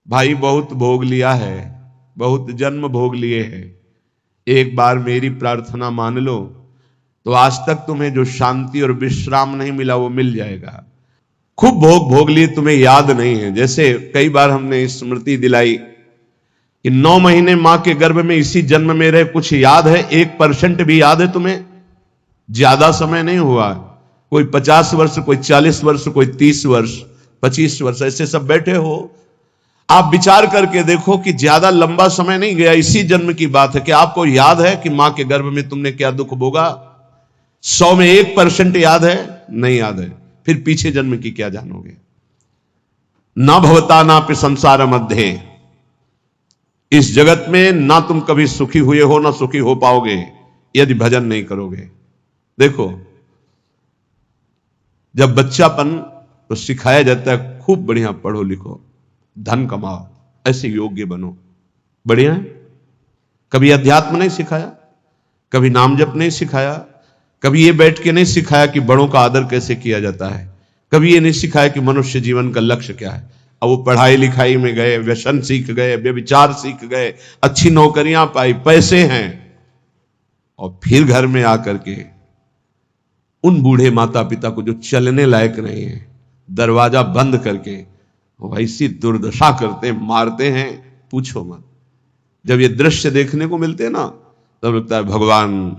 भाई बहुत भोग लिया है, बहुत जन्म भोग लिए हैं, एक बार मेरी प्रार्थना मान लो तो आज तक तुम्हें जो शांति और विश्राम नहीं मिला वो मिल जाएगा। खूब भोग भोग लिए, तुम्हें याद नहीं है। जैसे कई बार हमने स्मृति दिलाई कि 9 महीने मां के गर्भ में इसी जन्म में रहे, कुछ याद है? 1% भी याद है तुम्हें? ज्यादा समय नहीं हुआ, कोई 50 वर्ष, कोई 40 वर्ष, कोई 30 वर्ष, 25 वर्ष, ऐसे सब बैठे हो। आप विचार करके देखो कि ज्यादा लंबा समय नहीं गया, इसी जन्म की बात है। कि आपको याद है कि मां के गर्भ में तुमने क्या दुख भोगा? 100 में 1% याद है? नहीं याद है, फिर पीछे जन्म की क्या जानोगे? ना भवता ना पे संसार मध्य, इस जगत में ना तुम कभी सुखी हुए हो ना सुखी हो पाओगे यदि भजन नहीं करोगे। देखो, जब बच्चापन तो सिखाया जाता है खूब बढ़िया पढ़ो लिखो, धन कमाओ, ऐसे योग्य बनो, बढ़िया है। कभी अध्यात्म नहीं सिखाया, कभी नाम जप नहीं सिखाया, कभी ये बैठ के नहीं सिखाया कि बड़ों का आदर कैसे किया जाता है, कभी ये नहीं सिखाया कि मनुष्य जीवन का लक्ष्य क्या है। अब वो पढ़ाई लिखाई में गए, व्यसन सीख गए, व्यभिचार सीख गए, अच्छी नौकरियां पाई, पैसे हैं, और फिर घर में आकर के उन बूढ़े माता पिता को जो चलने लायक नहीं है, दरवाजा बंद करके वैसी दुर्दशा करते हैं, मारते हैं, पूछो मत। जब ये दृश्य देखने को मिलते हैं ना, तब लगता है भगवान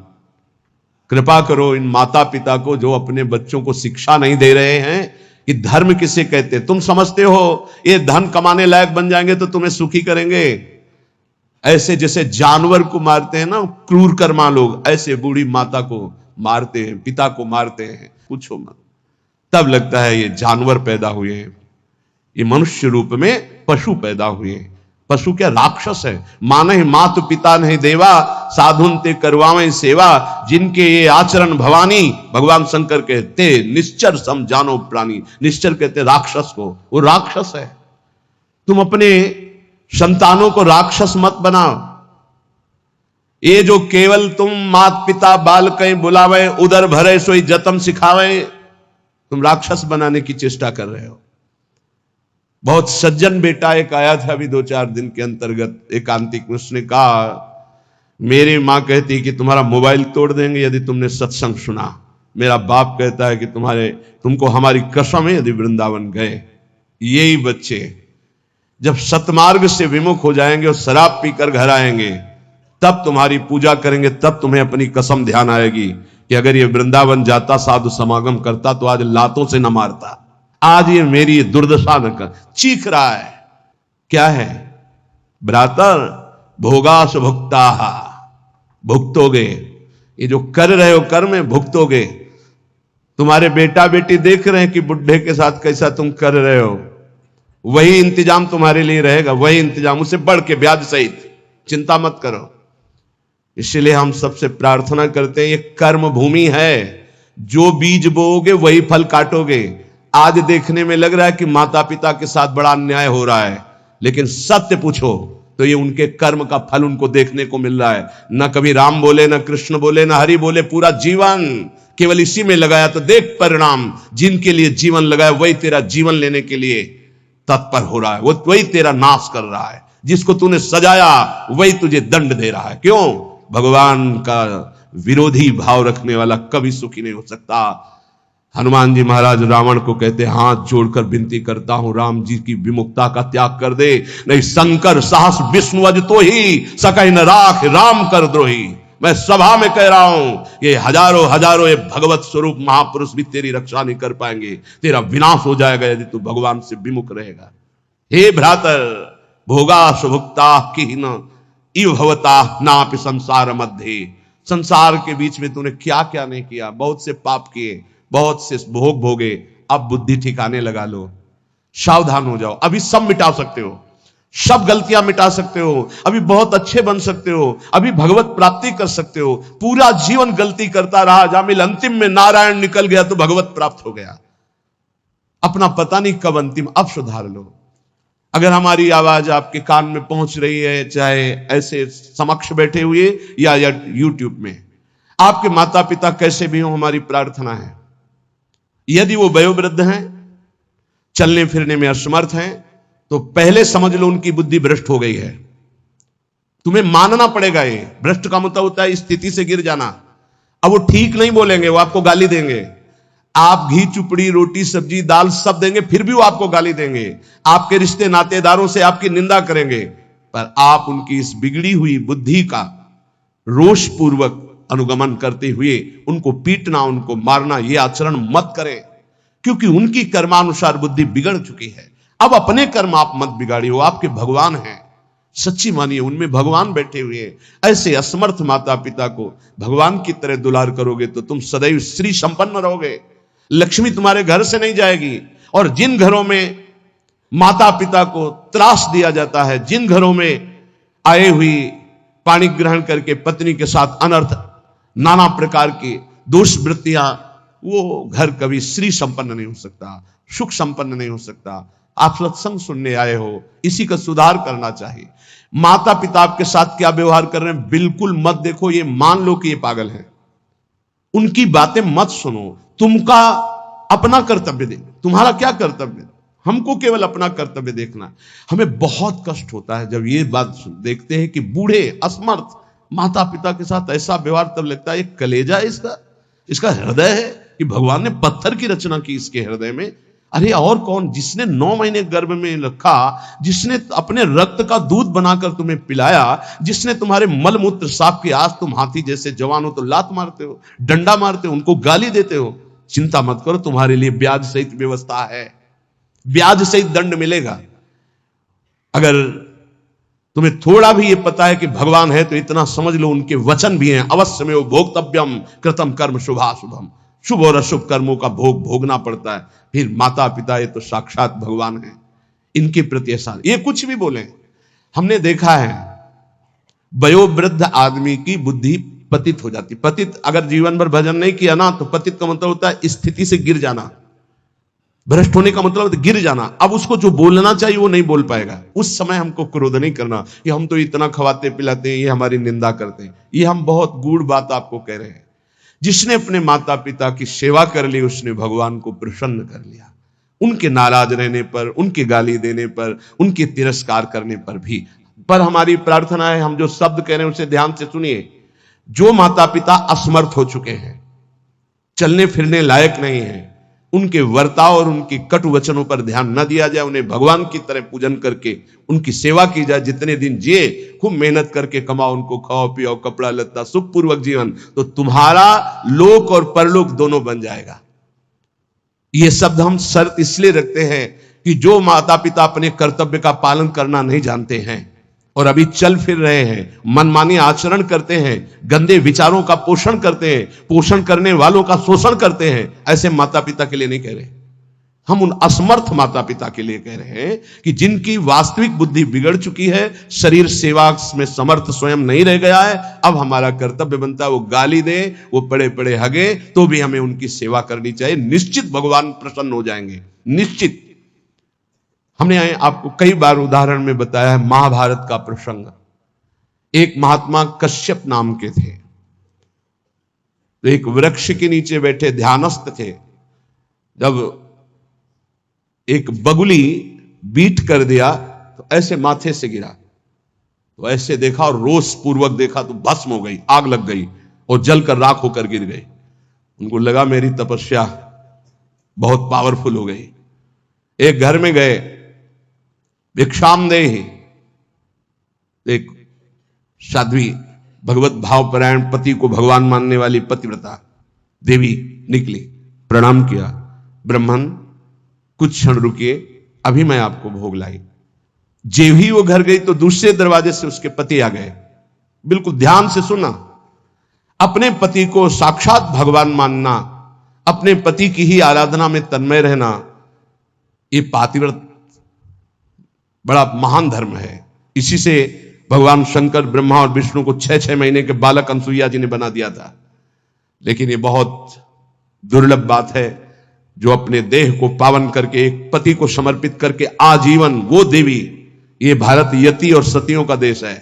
कृपा करो इन माता पिता को जो अपने बच्चों को शिक्षा नहीं दे रहे हैं कि धर्म किसे कहते। तुम समझते हो ये धन कमाने लायक बन जाएंगे तो तुम्हें सुखी करेंगे, ऐसे जैसे जानवर को मारते हैं ना क्रूर कर्मा लोग, ऐसे बूढ़ी माता को मारते हैं, पिता को मारते हैं, पूछो मत। तब लगता है ये जानवर पैदा हुए हैं, ये मनुष्य रूप में पशु पैदा हुए हैं। पशु क्या राक्षस है? माने मातु पिता नहीं देवा, साधुन ते करवावें सेवा, जिनके ये आचरण भवानी, भगवान शंकर कहते निश्चर सम जानो प्राणी। निश्चर कहते राक्षस को, वो राक्षस है। तुम अपने संतानों को राक्षस मत बनाओ। ये जो केवल तुम मात पिता बाल कहीं बुलावे, उधर भरे सोई जतम सिखावे, तुम राक्षस बनाने की चेष्टा कर रहे हो। बहुत सज्जन बेटा एक आया था अभी 2-4 दिन के अंतर्गत, एकांतिक में। उसने कहा मेरी मां कहती कि तुम्हारा मोबाइल तोड़ देंगे यदि तुमने सत्संग सुना, मेरा बाप कहता है कि तुमको हमारी कसम है यदि वृंदावन गए। यही बच्चे जब सतमार्ग से विमुख हो जाएंगे और शराब पीकर घर आएंगे, तब तुम्हारी पूजा करेंगे, तब तुम्हें अपनी कसम ध्यान आएगी कि अगर ये वृंदावन जाता, साधु समागम करता, तो आज लातों से न मारता, आज ये मेरी दुर्दशा न कर। चीख रहा है, क्या है भ्रातर? भोगास भुक्ता, भुगतोगे। ये जो कर रहे हो कर्म में भुगतोगे। तुम्हारे बेटा बेटी देख रहे हैं कि बुढ़े के साथ कैसा तुम कर रहे हो, वही इंतजाम तुम्हारे लिए रहेगा, वही इंतजाम, उससे बढ़ के ब्याज सहित। चिंता मत करो। इसलिए हम सबसे प्रार्थना करते हैं, ये कर्म भूमि है, जो बीज बोओगे वही फल काटोगे। आज देखने में लग रहा है कि माता पिता के साथ बड़ा अन्याय हो रहा है, लेकिन सत्य पूछो तो ये उनके कर्म का फल उनको देखने को मिल रहा है। न कभी राम बोले, न कृष्ण बोले, न हरि बोले, पूरा जीवन केवल इसी में लगाया, तो देख परिणाम। जिनके लिए जीवन लगाया वही तेरा जीवन लेने के लिए तत्पर हो रहा है, वो वही तेरा नाश कर रहा है। जिसको तूने सजाया वही तुझे दंड दे रहा है। क्यों? भगवान का विरोधी भाव रखने वाला कभी सुखी नहीं हो सकता। हनुमान जी महाराज रावण को कहते, हाथ जोड़कर विनती करता हूं राम जी की विमुखता का त्याग कर दे, नहीं शंकर साहस विष्णु अज तो ही सकहि न राख राम कर द्रोही। मैं सभा में कह रहा हूं ये हजारों हजारों ये भगवत स्वरूप महापुरुष भी तेरी रक्षा नहीं कर पाएंगे, तेरा विनाश हो जाएगा यदि तू भगवान से विमुख रहेगा। हे भ्रातर, भोगा सुभुक्ता की न इव भवता नापि संसार मध्य। संसार के बीच में तूने क्या क्या नहीं किया, बहुत से पाप किए, बहुत से भोग भोगे। अब बुद्धि ठिकाने लगा लो, सावधान हो जाओ। अभी सब मिटा सकते हो, सब गलतियां मिटा सकते हो, अभी बहुत अच्छे बन सकते हो, अभी भगवत प्राप्ति कर सकते हो। पूरा जीवन गलती करता रहा, जामिल अंतिम में नारायण निकल गया तो भगवत प्राप्त हो गया। अपना पता नहीं कब अंतिम, अब सुधार लो। अगर हमारी आवाज आपके कान में पहुंच रही है, चाहे ऐसे समक्ष बैठे हुए या यूट्यूब में, आपके माता पिता कैसे भी हो, हमारी प्रार्थना है यदि वो वयोवृद्ध हैं, चलने फिरने में असमर्थ हैं, तो पहले समझ लो उनकी बुद्धि भ्रष्ट हो गई है। तुम्हें मानना पड़ेगा। ये भ्रष्ट का मतलब होता है स्थिति से गिर जाना। अब वो ठीक नहीं बोलेंगे, वो आपको गाली देंगे। आप घी चुपड़ी रोटी सब्जी दाल सब देंगे, फिर भी वो आपको गाली देंगे। आपके रिश्ते नातेदारों से आपकी निंदा करेंगे। पर आप उनकी इस बिगड़ी हुई बुद्धि का रोष पूर्वक अनुगमन करते हुए उनको पीटना, उनको मारना, ये आचरण मत करें, क्योंकि उनकी कर्मानुसार बुद्धि बिगड़ चुकी है। अब अपने कर्म आप मत बिगाड़िए, वो आपके भगवान हैं। सच्ची मानिए, उनमें भगवान बैठे हुए हैं। ऐसे असमर्थ माता पिता को भगवान की तरह दुलार करोगे तो तुम सदैव श्री संपन्न रहोगे। लक्ष्मी तुम्हारे घर से नहीं जाएगी। और जिन घरों में माता पिता को त्रास दिया जाता है, जिन घरों में आए हुई पानी ग्रहण करके पत्नी के साथ अनर्थ नाना प्रकार की दोष वृत्तियां, वो घर कभी श्री संपन्न नहीं हो सकता, सुख संपन्न नहीं हो सकता। आप सत्संग सुनने आए हो, इसी का सुधार करना चाहिए। माता पिता आपके साथ क्या व्यवहार कर रहे हैं बिल्कुल मत देखो। ये मान लो कि ये पागल है, उनकी बातें मत सुनो। तुमका अपना कर्तव्य दे। तुम्हारा क्या कर्तव्य? हमको केवल अपना कर्तव्य देखना। हमें बहुत कष्ट होता है जब ये बात देखते हैं कि बूढ़े असमर्थ माता पिता के साथ ऐसा व्यवहार। तब लगता है एक कलेजा है इसका हृदय है कि भगवान ने पत्थर की रचना की इसके हृदय में। अरे और कौन? जिसने 9 महीने गर्भ में रखा, जिसने अपने रक्त का दूध बनाकर तुम्हें पिलाया, जिसने तुम्हारे मल मूत्र साफ किया। आज तुम हाथी जैसे जवान हो तो लात मारते हो, डंडा मारते हो, उनको गाली देते हो। चिंता मत करो, तुम्हारे लिए ब्याज सहित व्यवस्था है, ब्याज सहित दंड मिलेगा। अगर तुम्हें थोड़ा भी ये पता है कि भगवान है तो इतना समझ लो उनके वचन भी हैं। अवश्य में वो भोक्तव्यम कृतम कर्म शुभाशुभम। शुभ और अशुभ कर्मों का भोग भोगना पड़ता है। फिर माता पिता ये तो साक्षात भगवान है, इनके प्रति ऐसा ये कुछ भी बोले। हमने देखा है वयोवृद्ध आदमी की बुद्धि पतित हो जाती। पतित अगर जीवन भर भजन नहीं किया ना, तो पतित का मतलब होता है स्थिति से गिर जाना। भ्रष्ट होने का मतलब गिर जाना। अब उसको जो बोलना चाहिए वो नहीं बोल पाएगा। उस समय हमको क्रोध नहीं करना कि हम तो इतना खवाते पिलाते हैं, ये हमारी निंदा करते हैं। ये हम बहुत गूढ़ बात आपको कह रहे हैं। जिसने अपने माता पिता की सेवा कर ली, उसने भगवान को प्रसन्न कर लिया। उनके नाराज रहने पर, उनके गाली देने पर, उनके तिरस्कार करने पर भी। पर हमारी प्रार्थना है, हम जो शब्द कह रहे हैं उसे ध्यान से सुनिए। जो माता पिता असमर्थ हो चुके हैं, चलने फिरने लायक नहीं है, उनके वर्ताव और उनके कटु वचनों पर ध्यान न दिया जाए। उन्हें भगवान की तरह पूजन करके उनकी सेवा की जाए। जितने दिन जिए खूब मेहनत करके कमाओ, उनको खाओ पियो, कपड़ा लत्ता, सुखपूर्वक जीवन, तो तुम्हारा लोक और परलोक दोनों बन जाएगा। ये शब्द हम शर्त इसलिए रखते हैं कि जो माता पिता अपने कर्तव्य का पालन करना नहीं जानते हैं और अभी चल फिर रहे हैं, मनमानी आचरण करते हैं, गंदे विचारों का पोषण करते हैं, पोषण करने वालों का शोषण करते हैं, ऐसे माता पिता के लिए नहीं कह रहे। हम उन असमर्थ माता पिता के लिए कह रहे हैं कि जिनकी वास्तविक बुद्धि बिगड़ चुकी है, शरीर सेवा में समर्थ स्वयं नहीं रह गया है। अब हमारा कर्तव्य बनता है वो गाली दे, वो पड़े पड़े हगे, तो भी हमें उनकी सेवा करनी चाहिए। निश्चित भगवान प्रसन्न हो जाएंगे, निश्चित। हमने आपको कई बार उदाहरण में बताया है महाभारत का प्रसंग। एक महात्मा कश्यप नाम के थे, तो एक वृक्ष के नीचे बैठे ध्यानस्थ थे। जब एक बगुली बीट कर दिया तो ऐसे माथे से गिरा, तो ऐसे देखा और रोष पूर्वक देखा तो भस्म हो गई, आग लग गई और जलकर राख होकर गिर गई। उनको लगा मेरी तपस्या बहुत पावरफुल हो गई। एक घर में गए, भिक्षामदेहि, एक साध्वी भगवत भावपरायण पति को भगवान मानने वाली पतिव्रता देवी निकली, प्रणाम किया। ब्राह्मण कुछ क्षण रुकिए, अभी मैं आपको भोग लाई। जेव ही वो घर गई तो दूसरे दरवाजे से उसके पति आ गए। बिल्कुल ध्यान से सुना। अपने पति को साक्षात भगवान मानना, अपने पति की ही आराधना में तन्मय रहना, ये पातिव्रत बड़ा महान धर्म है। इसी से भगवान शंकर ब्रह्मा और विष्णु को 6-6 महीने के बालक अनसुईया जी ने बना दिया था। लेकिन ये बहुत दुर्लभ बात है जो अपने देह को पावन करके, एक पति को समर्पित करके आजीवन वो देवी। ये भारत यति और सतियों का देश है।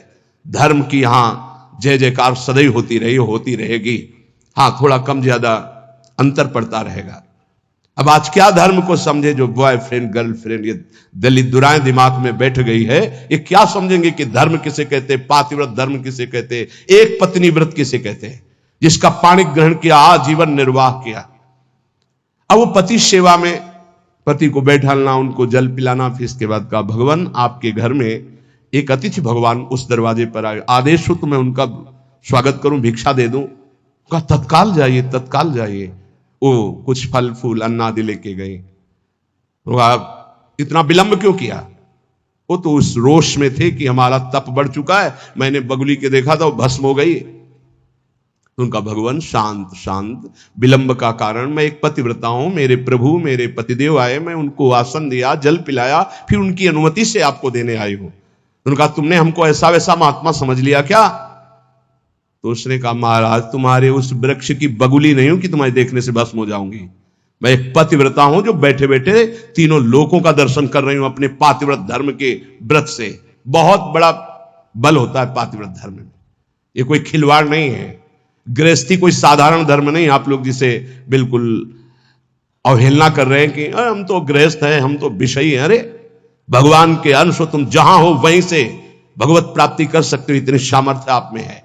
धर्म की यहां जय जयकार सदैव होती रही, होती रहेगी। हाँ, थोड़ा कम ज्यादा अंतर पड़ता रहेगा। अब आज क्या धर्म को समझे जो बॉयफ्रेंड गर्लफ्रेंड ये दलित दुराएं दिमाग में बैठ गई है, ये क्या समझेंगे कि धर्म किसे कहते, पातिव्रत धर्म किसे कहते, एक पत्नी व्रत किसे कहते हैं, जिसका पाणी ग्रहण किया, आजीवन निर्वाह किया। अब वो पति सेवा में पति को बैठालना, उनको जल पिलाना, फिर इसके बाद कहा भगवान आपके घर में एक अतिथि भगवान उस दरवाजे पर आए, आदेश हो तो मैं उनका स्वागत करूं, भिक्षा दे दूं। कहा तत्काल जाइए, तत्काल जाइए। वो कुछ फल फूल अन्ना आदि लेके गए। तो आप इतना विलंब क्यों किया? वो तो उस रोष में थे कि हमारा तप बढ़ चुका है, मैंने बगुली के देखा था वो भस्म हो गई। उनका भगवान शांत शांत, विलंब का कारण, मैं एक पतिव्रता हूं, मेरे प्रभु मेरे पतिदेव आए, मैं उनको आसन दिया, जल पिलाया, फिर उनकी अनुमति से आपको देने आई हूं। उनका तुमने हमको ऐसा वैसा महात्मा समझ लिया क्या? तो उसने कहा महाराज तुम्हारे उस वृक्ष की बगुली नहीं हूं कि तुम्हारे देखने से भस्म हो जाऊंगी, मैं एक पतिव्रता हूं जो बैठे बैठे तीनों लोकों का दर्शन कर रही हूं अपने पातिव्रत धर्म के व्रत से। बहुत बड़ा बल होता है पातिव्रत धर्म में, ये कोई खिलवाड़ नहीं है। गृहस्थी कोई साधारण धर्म नहीं, आप लोग जिसे बिल्कुल अवहेलना कर रहे हैं कि हम तो गृहस्थ हैं, हम तो विषयी हैं। अरे भगवान के अंश हो, तुम जहां हो वहीं से भगवत प्राप्ति कर सकते हो, इतनी सामर्थ्य आप में है।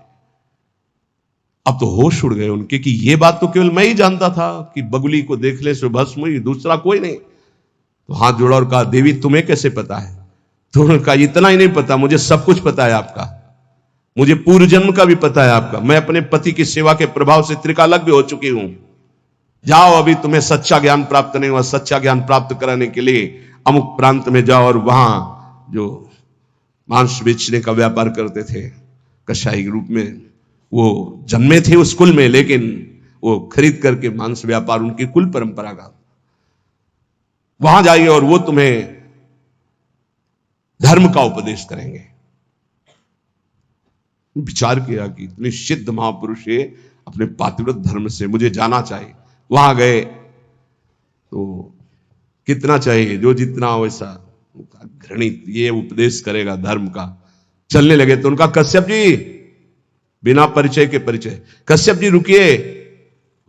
अब तो होश उड़ गए उनके कि ये बात तो केवल मैं ही जानता था कि बगुली को देखने से भस्म हुई, दूसरा कोई नहीं। तो हाथ जोड़ा और कहा देवी तुम्हें कैसे पता है? तो उन्होंने कहा इतना ही नहीं पता, मुझे सब कुछ पता है आपका, मुझे पूर्व जन्म का भी पता है आपका, मैं अपने पति की सेवा के प्रभाव से त्रिकालज्ञ भी हो चुकी हूं। जाओ अभी तुम्हें सच्चा ज्ञान प्राप्त नहीं हुआ, सच्चा ज्ञान प्राप्त कराने के लिए अमुक प्रांत में जाओ और वहां जो मांस बेचने का व्यापार करते थे कसाई के रूप में, वो जन्मे थे उस कुल में, लेकिन वो खरीद करके मांस व्यापार उनकी कुल परंपरा का, वहां जाइए और वो तुम्हें धर्म का उपदेश करेंगे। विचार किया कि इतने सिद्ध महापुरुष है, अपने पातिव्रत धर्म से मुझे जाना चाहिए। वहां गए तो कितना चाहिए, जो जितना वैसा घृणित, ये उपदेश करेगा धर्म का। चलने लगे तो उनका कश्यप जी, बिना परिचय के परिचय, कश्यप जी रुकिए,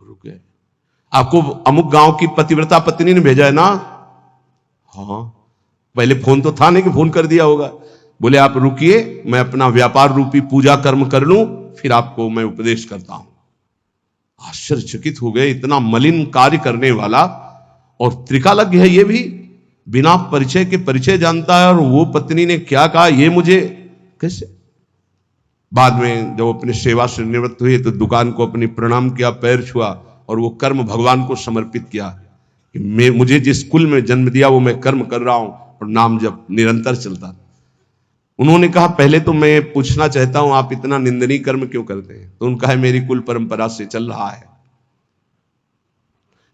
रुके, आपको अमुक गांव की पतिव्रता पत्नी ने भेजा है ना? हाँ, पहले फोन तो था नहीं कि फोन कर दिया होगा। बोले आप रुकिए, मैं अपना व्यापार रूपी पूजा कर्म कर लूं, फिर आपको मैं उपदेश करता हूं। आश्चर्यचकित हो गए, इतना मलिन कार्य करने वाला और त्रिकालज्ञ है ये भी, बिना परिचय के परिचय जानता है, और वो पत्नी ने क्या कहा ये मुझे कैसे? बाद में जब अपनी सेवा से निवृत्त हुए तो दुकान को अपनी प्रणाम किया, पैर छुआ और वो कर्म भगवान को समर्पित किया कि मुझे जिस कुल में जन्म दिया वो मैं कर्म कर रहा हूं और नाम जब निरंतर चलता। उन्होंने कहा पहले तो मैं पूछना चाहता हूं आप इतना निंदनीय कर्म क्यों करते हैं? तो उनका है मेरी कुल परंपरा से चल रहा है।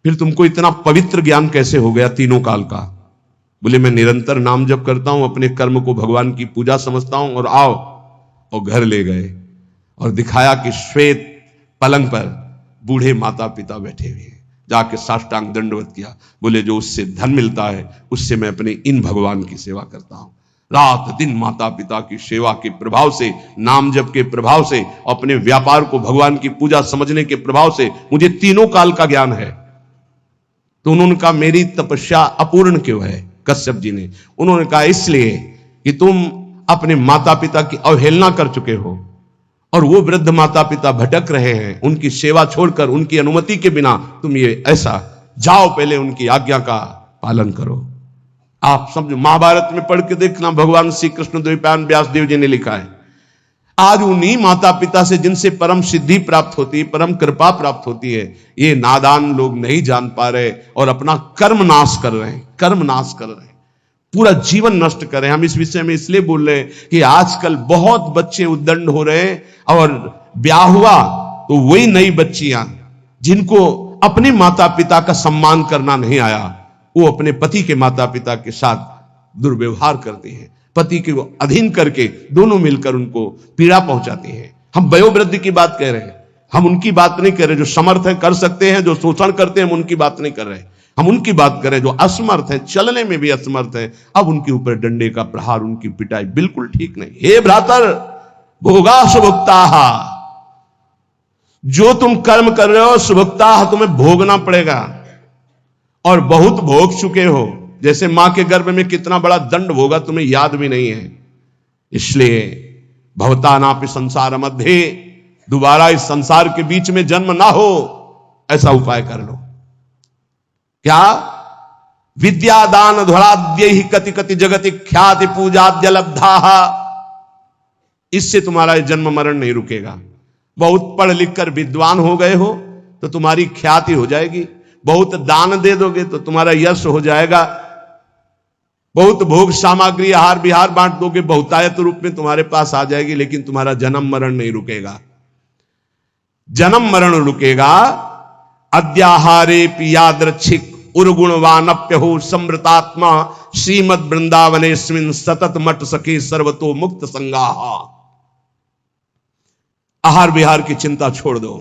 फिर तुमको इतना पवित्र ज्ञान कैसे हो गया तीनों काल का? बोले मैं निरंतर नाम जप करता हूं, अपने कर्म को भगवान की पूजा समझता हूं। और आओ, और घर ले गए और दिखाया कि श्वेत पलंग पर बूढ़े माता पिता बैठे हुए हैं। जाके साष्टांग दंडवत किया। बोले जो उससे धन मिलता है उससे मैं अपने इन भगवान की सेवा करता हूं। रात दिन माता पिता की सेवा के प्रभाव से, नाम जप के प्रभाव से, अपने व्यापार को भगवान की पूजा समझने के प्रभाव से मुझे तीनों काल का ज्ञान है। तो उन्होंने कहा मेरी तपस्या अपूर्ण क्यों है? कश्यप जी ने, उन्होंने कहा इसलिए कि तुम अपने माता पिता की अवहेलना कर चुके हो और वो वृद्ध माता पिता भटक रहे हैं, उनकी सेवा छोड़कर, उनकी अनुमति के बिना तुम ये ऐसा, जाओ पहले उनकी आज्ञा का पालन करो। आप समझो, महाभारत में पढ़ के देखना, भगवान श्री कृष्ण द्वैपायन व्यास देव जी ने लिखा है, आज उन्हीं माता पिता से जिनसे परम सिद्धि प्राप्त होती है, परम कृपा प्राप्त होती है, ये नादान लोग नहीं जान पा रहे और अपना कर्म नाश कर रहे हैं, कर्म नाश कर रहे हैं, पूरा जीवन नष्ट कर रहे हैं। हम इस विषय में इसलिए बोल रहे हैं कि आजकल बहुत बच्चे उद्दंड हो रहे हैं और ब्याह हुआ तो वही नई बच्चियां जिनको अपने माता पिता का सम्मान करना नहीं आया, वो अपने पति के माता पिता के साथ दुर्व्यवहार करते हैं, पति के अधीन करके दोनों मिलकर उनको पीड़ा पहुंचाते हैं। हम वयोवृद्ध की बात कह रहे हैं, हम उनकी बात नहीं कर रहे जो समर्थ है, कर सकते हैं, जो शोषण करते हैं हम उनकी बात नहीं कर रहे, हम उनकी बात करें जो असमर्थ हैं, चलने में भी असमर्थ हैं। अब उनके ऊपर डंडे का प्रहार, उनकी पिटाई बिल्कुल ठीक नहीं। हे भ्रातर भोगा सुभुक्ताः, जो तुम कर्म कर रहे हो सुभुक्ताः तुम्हें भोगना पड़ेगा। और बहुत भोग चुके हो, जैसे मां के गर्भ में कितना बड़ा दंड होगा तुम्हें याद भी नहीं है। इसलिए भवतानापि संसार मध्य, दोबारा इस संसार के बीच में जन्म ना हो, ऐसा उपाय कर लो। क्या? विद्या दान ध्वराद्य ही कति कति जगति ख्याति पूजाद्य लब्धा, इससे तुम्हारा जन्म मरण नहीं रुकेगा। बहुत पढ़ लिख कर विद्वान हो गए हो तो तुम्हारी ख्याति हो जाएगी, बहुत दान दे दोगे तो तुम्हारा यश हो जाएगा, बहुत भोग सामग्री आहार विहार बांट दोगे, बहुतायत रूप में तुम्हारे पास आ जाएगी, लेकिन तुम्हारा जन्म मरण नहीं रुकेगा। जन्म मरण रुकेगा अद्याहारे पियाद्रच्छिक उर्गुणवानप्यहो समृतात्मा श्रीमद वृंदावनेस्मिन् सतत मट सखे सर्वतो मुक्त संगाहा। आहार विहार की चिंता छोड़ दो,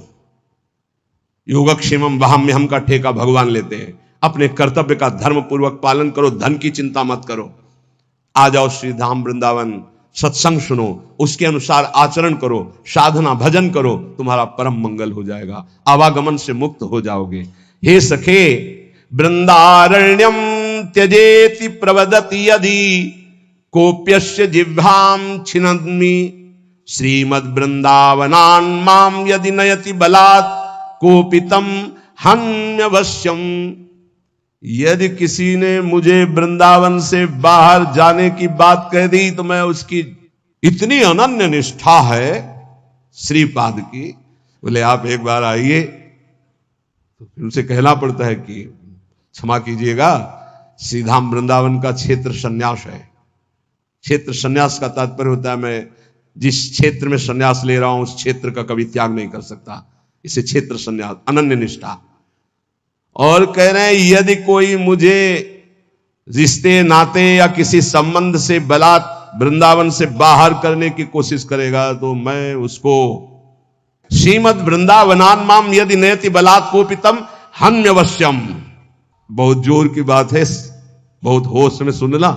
योगक्षेमम वहाम्यहम का ठेका भगवान लेते हैं। अपने कर्तव्य का धर्म पूर्वक पालन करो, धन की चिंता मत करो। आ जाओ श्री धाम वृंदावन, सत्संग सुनो, उसके अनुसार आचरण करो, साधना भजन करो, तुम्हारा परम मंगल हो जाएगा, आवागमन से मुक्त हो जाओगे। हे सखे वृंदारण्यम त्यजेति प्रवदति यदि कोप्यस्य जिह्वाम छिन्नमि श्रीमद वृंदावनान माम यदि नयति बलात् कोपितम हन्यवश्यम। यदि किसी ने मुझे वृंदावन से बाहर जाने की बात कह दी तो मैं उसकी इतनी अनन्य निष्ठा है श्रीपाद की, बोले आप एक बार आइए, तो फिर उसे कहना पड़ता है कि क्षमा कीजिएगा, श्रीधाम वृंदावन का क्षेत्र संन्यास है। क्षेत्र संन्यास का तात्पर्य होता है मैं जिस क्षेत्र में संन्यास ले रहा हूं उस क्षेत्र का कभी त्याग नहीं कर सकता, इसे क्षेत्र संन्यास, अनन्य निष्ठा। और कह रहे हैं यदि कोई मुझे रिश्ते नाते या किसी संबंध से बलात् वृंदावन से बाहर करने की कोशिश करेगा तो मैं उसको श्रीमद वृंदावनान माम यदि नयति बलात् कोपितम हन्यवश्यम। बहुत जोर की बात है, बहुत होश में सुनना।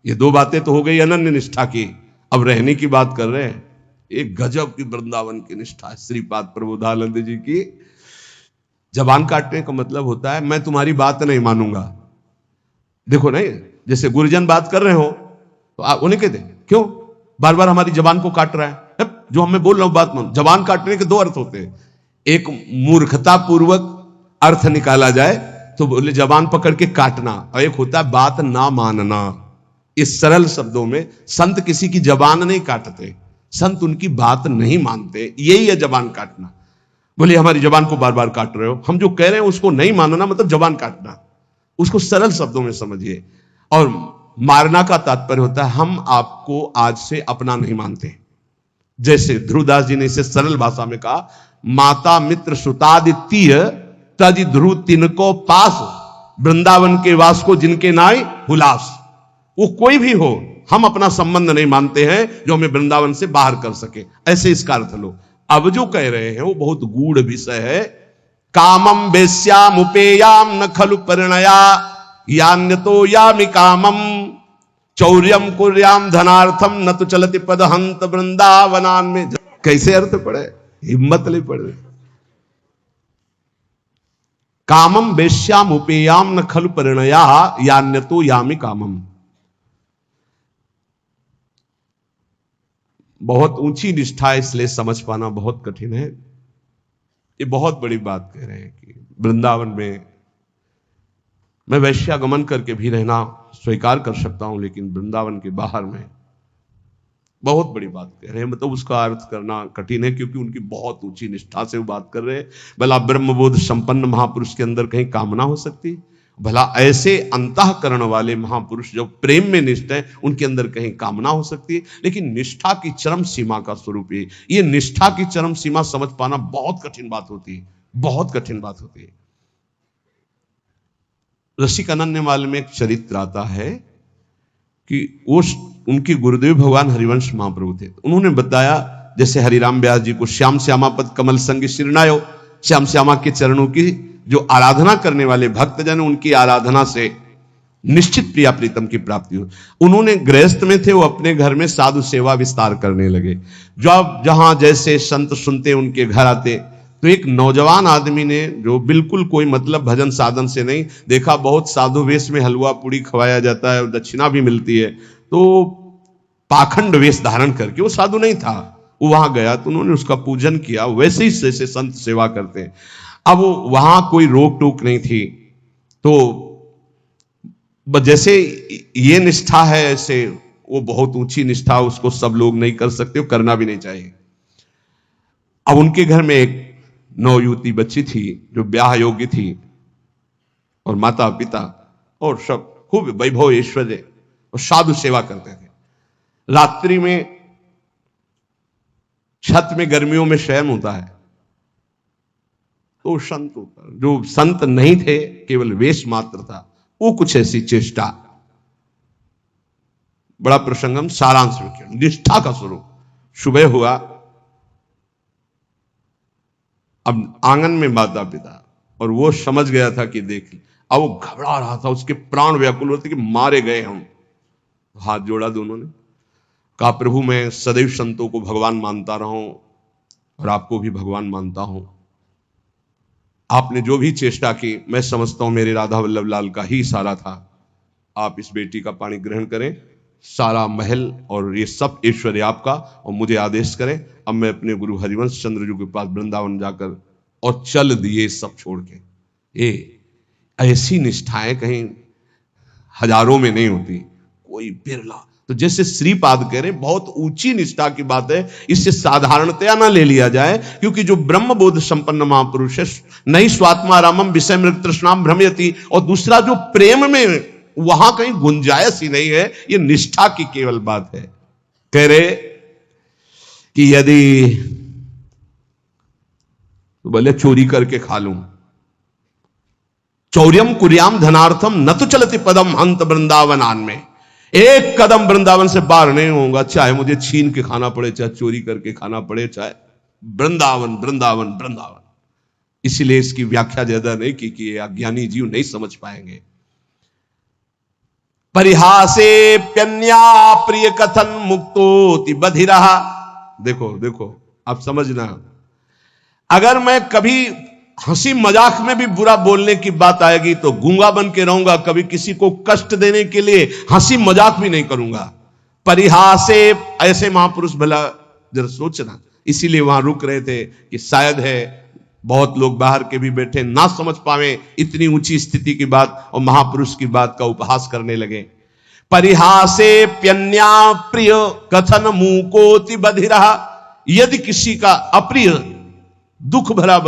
ये दो बातें तो हो गई अनन्य निष्ठा की, अब रहने की बात कर रहे हैं। एक गजब की वृंदावन की निष्ठा है श्रीपाद प्रबोधानंद जी की। जबान काटने का मतलब होता है मैं तुम्हारी बात नहीं मानूंगा। देखो नहीं, जैसे गुरुजन बात कर रहे हो तो आप उन्हें कहते क्यों बार बार हमारी जबान को काट रहा है, जो हमें बोल रहा हूं बात मान। जबान काटने के दो अर्थ होते हैं, एक मूर्खता पूर्वक अर्थ निकाला जाए तो बोले जबान पकड़ के काटना, और एक होता है बात ना मानना। इस सरल शब्दों में संत किसी की जबान नहीं काटते, संत उनकी बात नहीं मानते, यही है जबान काटना। बोले हमारी जबान को बार बार काट रहे हो, हम जो कह रहे हैं उसको नहीं मानना मतलब जबान काटना। उसको सरल शब्दों में समझिए। और मारना का तात्पर्य होता है हम आपको आज से अपना नहीं मानते। जैसे ध्रुवदास जी ने इसे सरल भाषा में कहा, माता मित्र सुतादित्य तज ध्रुव तिनको पास, वृंदावन के वास को जिनके नाय हुलास। वो कोई भी हो, हम अपना संबंध नहीं मानते हैं जो हमें वृंदावन से बाहर कर सके, ऐसे इसका अर्थ लो। अब जो कह रहे हैं वो बहुत गूढ़ विषय है। कामम वेश्याम उपेयाम न खलु परिणया यान्यतो यामि कामम चौर्यम कुर्याम धनार्थम न तो चलति पद हंत वृंदावनान में। कैसे अर्थ पड़े, हिम्मत नहीं पड़े। कामम वेश्याम उपेयाम न खलु परिणया यान्यतो यामि कामम। बहुत ऊंची निष्ठा है, इसलिए समझ पाना बहुत कठिन है। ये बहुत बड़ी बात कह रहे हैं कि वृंदावन में मैं वैश्यागमन करके भी रहना स्वीकार कर सकता हूं, लेकिन वृंदावन के बाहर में बहुत बड़ी बात कह रहे हैं। मतलब उसका अर्थ करना कठिन है, क्योंकि उनकी बहुत ऊंची निष्ठा से वो बात कर रहे हैं। भला ब्रह्मबोध संपन्न महापुरुष के अंदर कहीं कामना हो सकती? भला ऐसे अंतःकरण वाले महापुरुष जो प्रेम में निष्ठ है उनके अंदर कहीं कामना हो सकती है? लेकिन निष्ठा की चरम सीमा का स्वरूप है। ये निष्ठा की चरम सीमा समझ पाना बहुत कठिन बात होती है, बहुत कठिन बात होती है। रसिक अनन्यमाल में एक चरित्र आता है कि वो उनके गुरुदेव भगवान हरिवंश महाप्रभु थे। उन्होंने बताया जैसे हरिराम व्यास जी को श्याम श्यामा पद कमल संग शिरनायो, श्याम श्यामा के चरणों की जो आराधना करने वाले भक्तजन उनकी आराधना से निश्चित प्रिया प्रीतम की प्राप्ति हो। उन्होंने गृहस्थ में थे, वो अपने घर में साधु सेवा विस्तार करने लगे। जब जहां जैसे संत सुनते उनके घर आते तो एक नौजवान आदमी ने, जो बिल्कुल कोई मतलब भजन साधन से नहीं, देखा बहुत साधु वेश में हलवा पूड़ी खवाया जाता है और दक्षिणा भी मिलती है, तो पाखंड वेश धारण करके, वो साधु नहीं था, वो वहां गया तो उन्होंने उसका पूजन किया, वैसे ही जैसे संत सेवा करते हैं। अब वहां कोई रोक टोक नहीं थी, तो जैसे ये निष्ठा है, ऐसे वो बहुत ऊंची निष्ठा, उसको सब लोग नहीं कर सकते, करना भी नहीं चाहिए। अब उनके घर में एक नवयुवती बच्ची थी जो ब्याह योग्य थी, और माता पिता और सब खूब वैभव ऐश्वर्य और साधु सेवा करते थे। रात्रि में छत में गर्मियों में शयन होता है, तो संत जो संत नहीं थे, केवल वेश मात्र था, वो कुछ ऐसी चेष्टा, बड़ा प्रसंगम सारांश में किया, निष्ठा का स्वरूप। सुबह हुआ, अब आंगन में माता पिता, और वो समझ गया था कि देख, अब वो घबरा रहा था, उसके प्राण व्याकुल होते कि मारे गए हम। हाथ जोड़ा दोनों ने, कहा प्रभु मैं सदैव संतों को भगवान मानता रहा हूं और आपको भी भगवान मानता हूं। आपने जो भी चेष्टा की, मैं समझता हूं मेरे राधा वल्लभ लाल का ही इशारा था। आप इस बेटी का पानी ग्रहण करें, सारा महल और ये सब ऐश्वर्य आपका, और मुझे आदेश करें। अब मैं अपने गुरु हरिवंश चंद्र जी के पास वृंदावन जाकर, और चल दिए सब छोड़ के। ये ऐसी निष्ठाएं कहीं हजारों में नहीं होती, कोई बिरला। तो जैसे श्रीपाद कह रहे, बहुत ऊंची निष्ठा की बात है, इससे साधारणतया ना ले लिया जाए, क्योंकि जो ब्रह्म बोध संपन्न महापुरुष है, नहीं स्वात्मा रामम विषय मृग तृष्णाम भ्रमयति, और दूसरा जो प्रेम में, वहां कहीं गुंजाइश ही नहीं है, ये निष्ठा की केवल बात है। कह रहे कि यदि तो बोले चोरी करके खा लूं, चौर्यम कुर्याम धनार्थम न तो चलती पदम हंत वृंदावनान में, एक कदम वृंदावन से बाहर नहीं होऊंगा, चाहे मुझे छीन के खाना पड़े, चाहे चोरी करके खाना पड़े, चाहे वृंदावन वृंदावन वृंदावन। इसीलिए इसकी व्याख्या ज्यादा नहीं की कि ये अज्ञानी जीव नहीं समझ पाएंगे। परिहासे प्यन्या प्रिय कथन मुक्तोति बधिरा। देखो देखो, आप समझना, अगर मैं कभी हंसी मजाक में भी बुरा बोलने की बात आएगी तो गूंगा बन के रहूंगा, कभी किसी को कष्ट देने के लिए हंसी मजाक भी नहीं करूंगा। परिहासे, ऐसे महापुरुष भला जरा सोचना। इसीलिए वहां रुक रहे थे कि शायद है बहुत लोग बाहर के भी बैठे ना समझ पावे इतनी ऊंची स्थिति की बात, और महापुरुष की बात का उपहास करने लगे। परिहासे प्यन्या प्रिय कथन मूकोति बधिरा। यदि किसी का अप्रिय, दुख भरा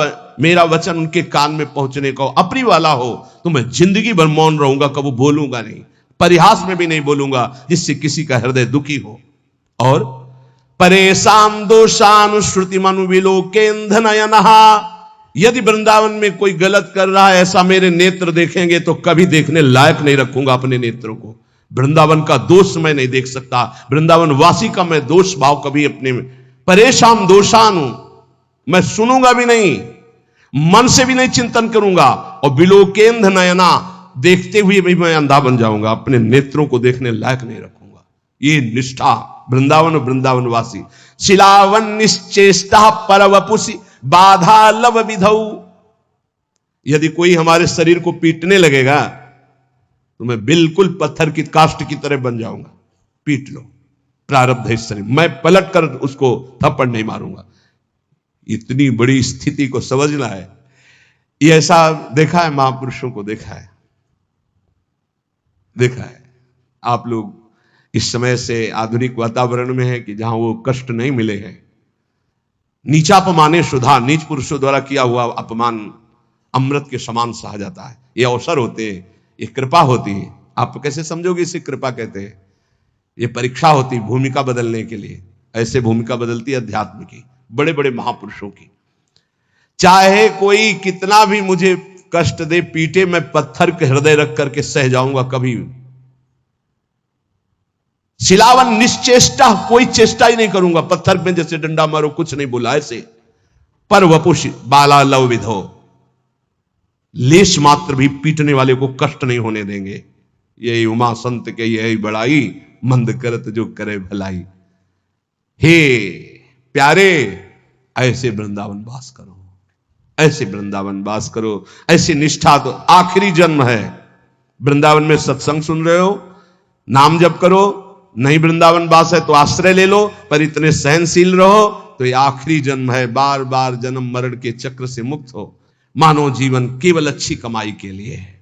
मेरा वचन उनके कान में पहुंचने का अप्रिय वाला हो, तो मैं जिंदगी भर मौन रहूंगा, कभी बोलूंगा नहीं, परिहास में भी नहीं बोलूंगा, जिससे किसी का हृदय दुखी हो। और परेशान दोषानुश्रुति मनु विलोकेंधनयनहा। यदि वृंदावन में कोई गलत कर रहा है, ऐसा मेरे नेत्र देखेंगे तो कभी देखने लायक नहीं रखूंगा अपने नेत्रों को। वृंदावन का दोष मैं नहीं देख सकता, वृंदावन वासी का मैं दोष भाव कभी अपने में, परेशान दोषानु, मैं सुनूंगा भी नहीं, मन से भी नहीं चिंतन करूंगा, और विलोकेंध नयना, देखते हुए भी मैं अंधा बन जाऊंगा, अपने नेत्रों को देखने लायक नहीं रखूंगा। ये निष्ठा वृंदावन, वृंदावन वासी। शिलावन निश्चेष्टा परवपुषि बाधा लव विधौ। यदि कोई हमारे शरीर को पीटने लगेगा तो मैं बिल्कुल पत्थर की काष्ठ की तरह बन जाऊंगा। पीट लो, प्रारब्ध है शरीर, मैं पलट कर उसको थप्पड़ नहीं मारूंगा। इतनी बड़ी स्थिति को समझना है। ये ऐसा देखा है, महापुरुषों को देखा है, देखा है। आप लोग इस समय से आधुनिक वातावरण में है कि जहां वो कष्ट नहीं मिले हैं। नीचापमाने सुधा, नीच पुरुषों द्वारा किया हुआ अपमान अमृत के समान सहा जाता है। ये अवसर होते हैं, ये कृपा होती है। आप कैसे समझोगे इसे कृपा कहते हैं? ये परीक्षा होती भूमिका बदलने के लिए। ऐसे भूमिका बदलती है अध्यात्म की, बड़े बड़े महापुरुषों की। चाहे कोई कितना भी मुझे कष्ट दे, पीटे, मैं पत्थर के हृदय रख करके सह जाऊंगा कभी। शिलावन निश्चेष्टा, कोई चेष्टा ही नहीं करूंगा, पत्थर में जैसे डंडा मारो, कुछ नहीं बोला ऐसे। पर वपुष बाला लव विधो, लेश मात्र भी पीटने वाले को कष्ट नहीं होने देंगे। यही उमा संत के यही बड़ाई, मंद करत जो करे भलाई। हे प्यारे, ऐसे वृंदावन वास करो। ऐसे वृंदावन वास करो, ऐसी निष्ठा। तो आखिरी जन्म है, वृंदावन में सत्संग सुन रहे हो, नाम जप करो, नहीं वृंदावन वास है तो आश्रय ले लो, पर इतने सहनशील रहो। तो ये आखिरी जन्म है, बार बार जन्म मरण के चक्र से मुक्त हो। मानव जीवन केवल अच्छी कमाई के लिए है।